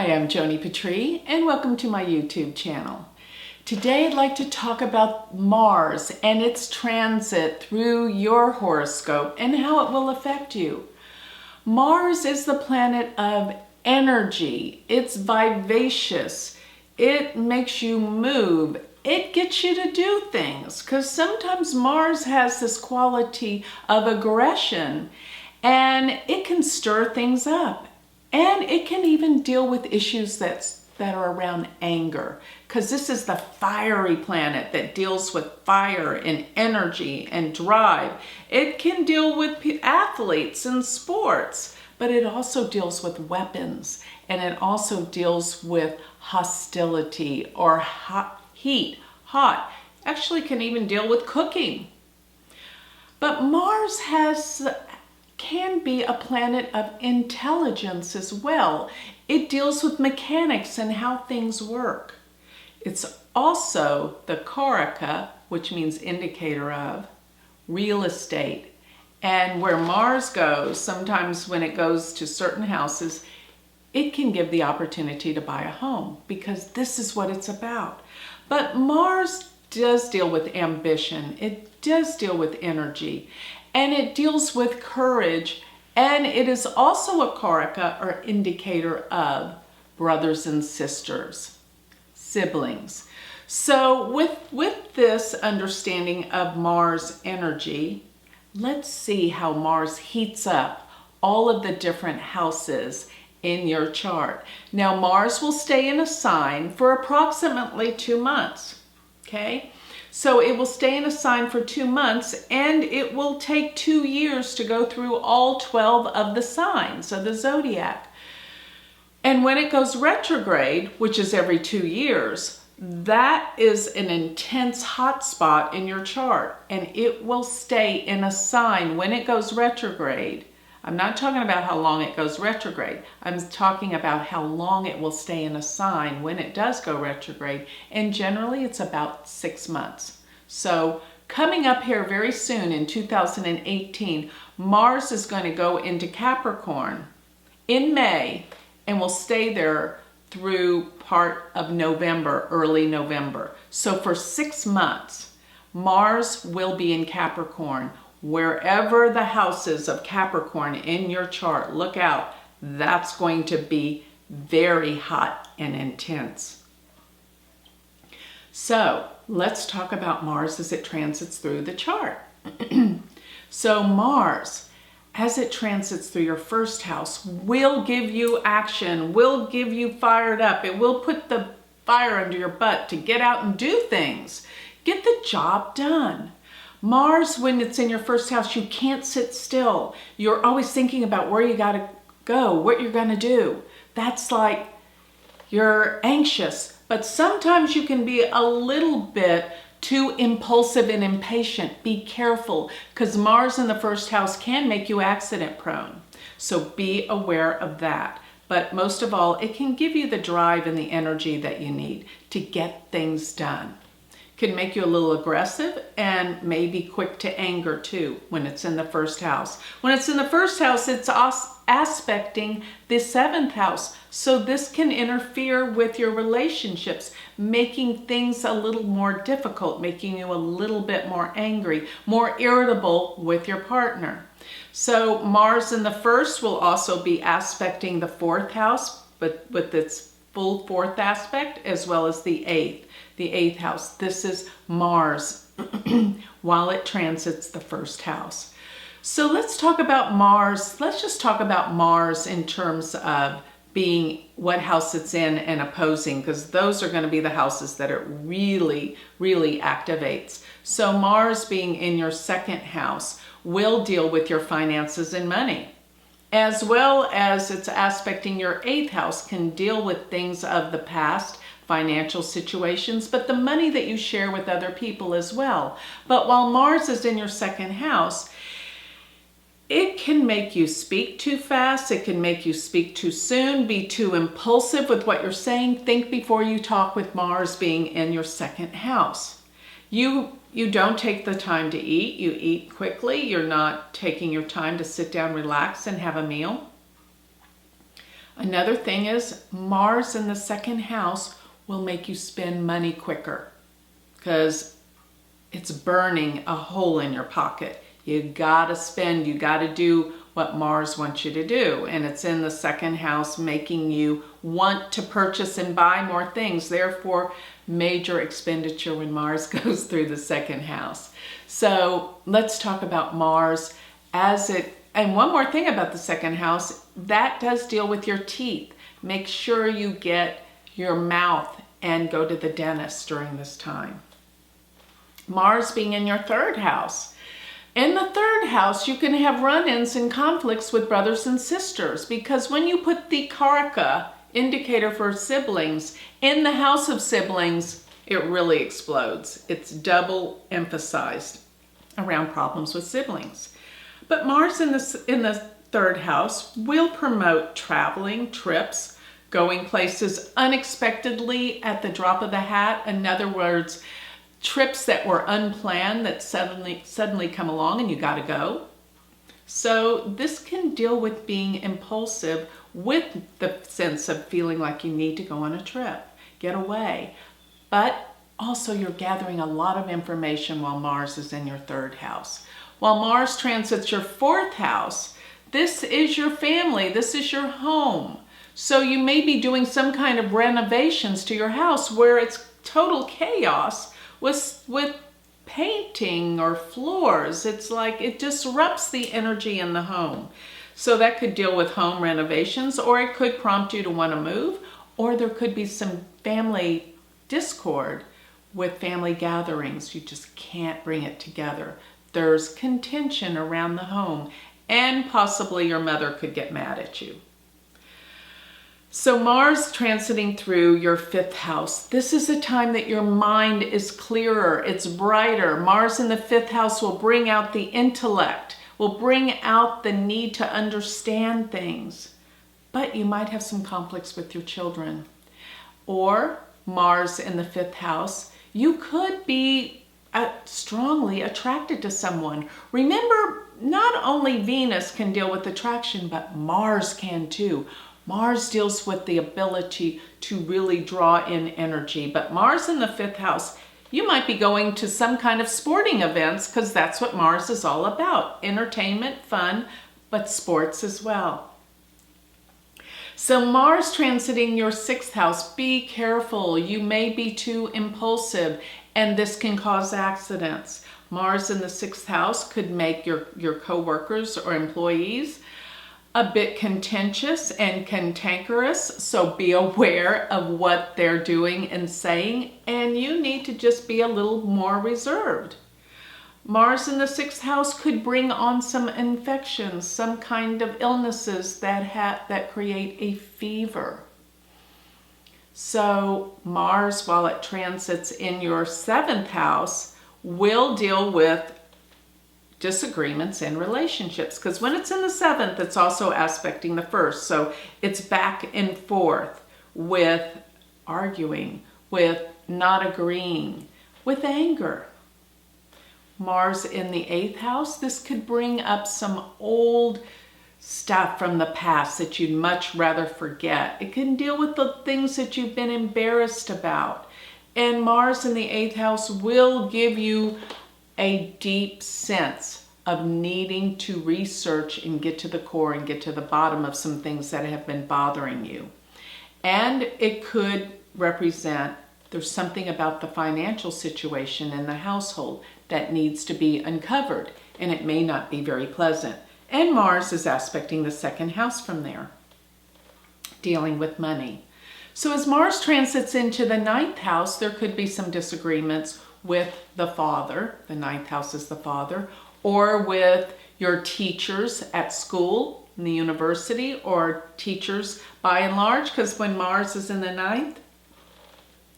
Hi, I'm Joni Patry, and welcome to my YouTube channel. Today I'd like to talk about Mars and its transit through your horoscope and how it will affect you. Mars is the planet of energy. It's vivacious. It makes you move. It gets you to do things because sometimes Mars has this quality of aggression and it can stir things up. And it can even deal with issues that are around anger, because this is the fiery planet that deals with fire and energy and drive. It can deal with athletes and sports, but it also deals with weapons, and it also deals with hostility or heat. Actually can even deal with cooking. But Mars can be a planet of intelligence as well. It deals with mechanics and how things work. It's also the Karaka, which means indicator of, real estate. And where Mars goes, sometimes when it goes to certain houses, it can give the opportunity to buy a home because this is what it's about. But Mars does deal with ambition. It does deal with energy. And it deals with courage, and it is also a karaka or indicator of brothers and sisters, siblings. So with this understanding of Mars energy, let's see how Mars heats up all of the different houses in your chart. Now Mars will stay in a sign for approximately 2 months, okay? So it will stay in a sign for 2 months, and it will take 2 years to go through all 12 of the signs of the zodiac. And when it goes retrograde, which is every 2 years, that is an intense hot spot in your chart, and it will stay in a sign when it goes retrograde. I'm not talking about how long it goes retrograde. I'm talking about how long it will stay in a sign when it does go retrograde. And generally it's about 6 months. So coming up here very soon in 2018, Mars is going to go into Capricorn in May and will stay there through part of November, early November. So for 6 months, Mars will be in Capricorn. Wherever the houses of Capricorn in your chart, look out, that's going to be very hot and intense. So let's talk about Mars as it transits through the chart. So Mars, as it transits through your first house, will give you action, will give you fired up. It will put the fire under your butt to get out and do things. Get the job done. Mars, when it's in your first house, you can't sit still. You're always thinking about where you got to go, what you're going to do. That's like you're anxious, but sometimes you can be a little bit too impulsive and impatient. Be careful, because Mars in the first house can make you accident prone. So be aware of that. But most of all, it can give you the drive and the energy that you need to get things done. Can make you a little aggressive and maybe quick to anger too when it's in the first house. When it's in the first house, it's aspecting the 7th house. So this can interfere with your relationships, making things a little more difficult, making you a little bit more angry, more irritable with your partner. So Mars in the first will also be aspecting the 4th house, but with its full 4th aspect, as well as the 8th house. This is Mars while it transits the first house. So let's talk about Mars. Let's just talk about Mars in terms of being what house it's in and opposing, because those are going to be the houses that it really, really activates. So Mars being in your 2nd house will deal with your finances and money, as well as it's aspecting your 8th house, can deal with things of the past, financial situations, but the money that you share with other people as well. But while Mars is in your 2nd house, it can make you speak too fast. It can make you speak too soon, be too impulsive with what you're saying. Think before you talk with Mars being in your 2nd house. You don't take the time to eat. You eat quickly. You're not taking your time to sit down, relax, and have a meal. Another thing is Mars in the second house will make you spend money quicker because it's burning a hole in your pocket. You gotta spend, you gotta do what Mars wants you to do. And it's in the second house making you want to purchase and buy more things. Therefore, major expenditure when Mars goes through the second house. So let's talk about Mars as it, and one more thing about the second house, that does deal with your teeth. Make sure you get your mouth and go to the dentist during this time. Mars being in your third house. In the third house, you can have run-ins and conflicts with brothers and sisters because when you put the Karaka, indicator for siblings, in the house of siblings, it really explodes. It's double emphasized around problems with siblings. But Mars in the third house will promote traveling, trips, going places unexpectedly at the drop of the hat. In other words, trips that were unplanned that suddenly come along and you got to go. So this can deal with being impulsive with the sense of feeling like you need to go on a trip, get away. But also you're gathering a lot of information while Mars is in your third house. While Mars transits your fourth house, this is your family, this is your home. So you may be doing some kind of renovations to your house where it's total chaos with painting or floors. It's like it disrupts the energy in the home. So that could deal with home renovations, or it could prompt you to want to move, or there could be some family discord with family gatherings. You just can't bring it together. There's contention around the home, and possibly your mother could get mad at you. So Mars transiting through your fifth house. This is a time that your mind is clearer, it's brighter. Mars in the fifth house will bring out the intellect, will bring out the need to understand things. But you might have some conflicts with your children. Or Mars in the fifth house, you could be strongly attracted to someone. Remember, not only Venus can deal with attraction, but Mars can too. Mars deals with the ability to really draw in energy. But Mars in the fifth house, you might be going to some kind of sporting events because that's what Mars is all about. Entertainment, fun, but sports as well. So Mars transiting your sixth house, be careful. You may be too impulsive and this can cause accidents. Mars in the sixth house could make your co-workers or employees a bit contentious and cantankerous, so be aware of what they're doing and saying, and you need to just be a little more reserved. Mars in the sixth house could bring on some infections, some kind of illnesses that create a fever. So Mars, while it transits in your seventh house, will deal with disagreements in relationships, because when it's in the seventh, it's also aspecting the first. So it's back and forth with arguing, with not agreeing, with anger. Mars in the eighth house, this could bring up some old stuff from the past that you'd much rather forget. It can deal with the things that you've been embarrassed about. And Mars in the eighth house will give you a deep sense of needing to research and get to the core and get to the bottom of some things that have been bothering you. And it could represent there's something about the financial situation in the household that needs to be uncovered, and it may not be very pleasant. And Mars is aspecting the second house from there, dealing with money. So as Mars transits into the ninth house, there could be some disagreements with the father, the ninth house is the father, or with your teachers at school, in the university, or teachers by and large, because when Mars is in the ninth,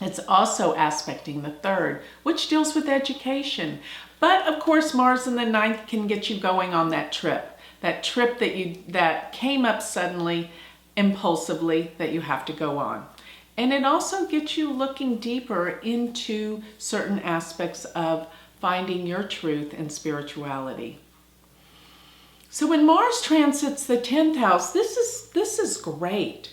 it's also aspecting the third, which deals with education. But of course, Mars in the ninth can get you going on that trip that came up suddenly, impulsively, that you have to go on. And it also gets you looking deeper into certain aspects of finding your truth and spirituality. So when Mars transits the 10th house, this is great.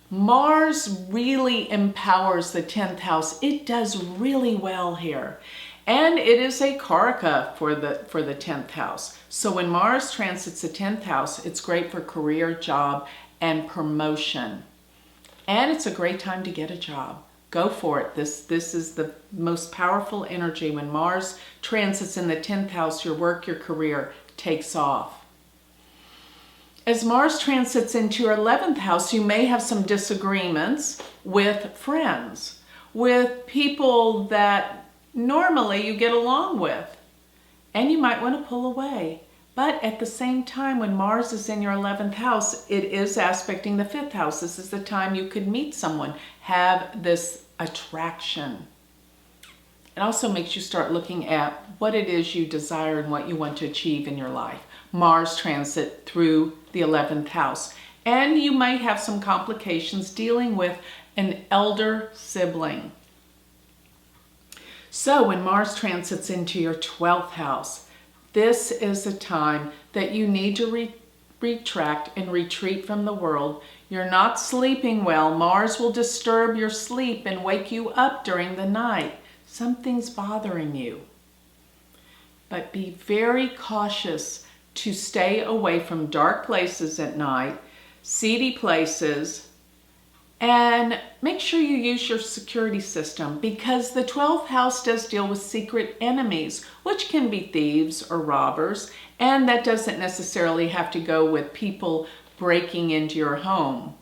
Mars really empowers the 10th house. It does really well here. And it is a Karaka for the 10th house. So when Mars transits the 10th house, it's great for career, job, and promotion. And it's a great time to get a job. Go for it. This is the most powerful energy. When Mars transits in the 10th house, your work, your career takes off. As Mars transits into your 11th house, you may have some disagreements with friends, with people that normally you get along with, and you might want to pull away. But at the same time, when Mars is in your 11th house, it is aspecting the 5th house. This is the time you could meet someone, have this attraction. It also makes you start looking at what it is you desire and what you want to achieve in your life. Mars transit through the 11th house. And you might have some complications dealing with an elder sibling. So when Mars transits into your 12th house, this is a time that you need to retract and retreat from the world. You're not sleeping well. Mars will disturb your sleep and wake you up during the night. Something's bothering you. But be very cautious to stay away from dark places at night, seedy places, and make sure you use your security system, because the 12th house does deal with secret enemies, which can be thieves or robbers, and that doesn't necessarily have to go with people breaking into your home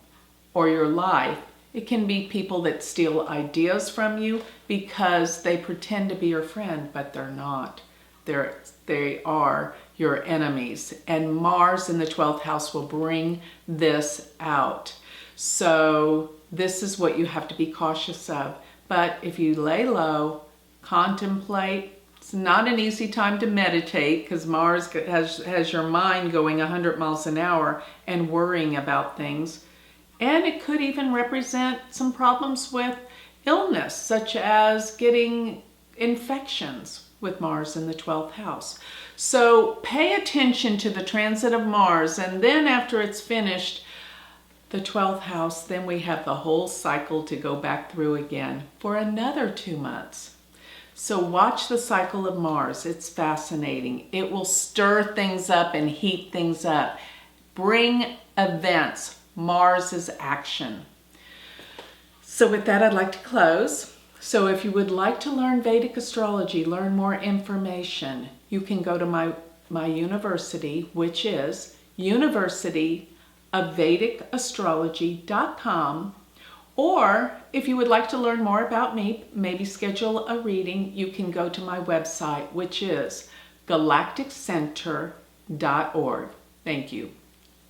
or your life. It can be people that steal ideas from you because they pretend to be your friend, but they're not. They are your enemies. And Mars in the 12th house will bring this out. So this is what you have to be cautious of. But if you lay low, contemplate. It's not an easy time to meditate because Mars has your mind going 100 miles an hour and worrying about things. And it could even represent some problems with illness, such as getting infections with Mars in the 12th house. So pay attention to the transit of Mars, and then after it's finished, the 12th house, then we have the whole cycle to go back through again for another 2 months. So watch the cycle of Mars. It's fascinating. It will stir things up and heat things up. Bring events. Mars is action. So with that, I'd like to close. So if you would like to learn Vedic astrology, learn more information, you can go to my university, which is University of Vedic Astrology.com. Or if you would like to learn more about me, maybe schedule a reading, you can go to my website, which is galacticcenter.org. Thank you.